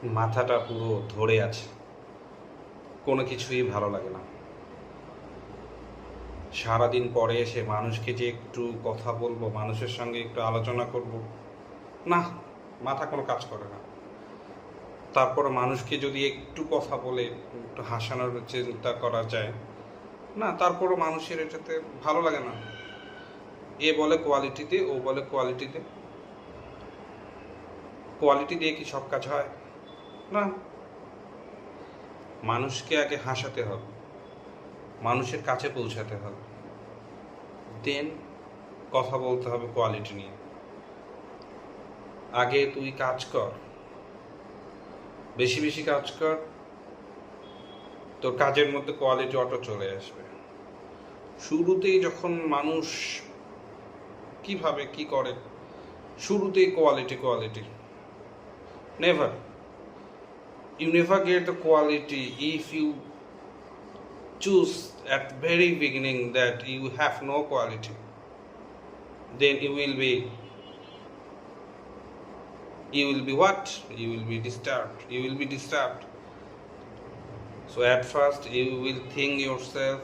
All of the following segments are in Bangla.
মাথাটা পুরো ধরে আছে, কোনো কিছুই ভালো লাগে না। সারাদিন পরে এসে মানুষকে যে একটু কথা বলবো, মানুষের সঙ্গে একটু আলোচনা করব, না, মাথা কোনো কাজ করে না। তারপরে মানুষকে যদি একটু কথা বলে একটু হাসানোর চিন্তা করা যায়, না, তারপরও মানুষের এটাতে ভালো লাগে না। এ বলে কোয়ালিটিতে, ও বলে কোয়ালিটিতে। কোয়ালিটি দিয়ে কি সব কাজ হয়? না। মানুষকে আগে হাসাতে হবে, মানুষের কাছে পৌঁছাতে হবে, দেন কথা বলতে হবে কোয়ালিটি নিয়ে। আগে তুই কাজ কর, বেশি বেশি কাজ কর, তোর কাজের মধ্যে কোয়ালিটি অটো চলে আসবে। শুরুতেই যখন মানুষ কিভাবে কি করে, শুরুতেই quality quality, never, you never get the quality if you choose at very beginning that you have no quality. Then you will be what? You will be disturbed. You will be disturbed. So at first you will think yourself,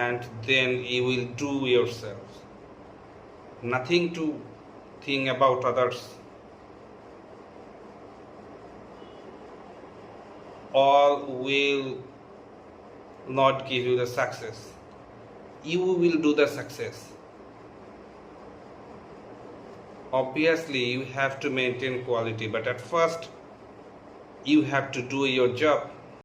and then you will do yourself. Nothing to think about others. All will not give you the success. You will do the success. Obviously you have to maintain quality, but at first you have to do your job.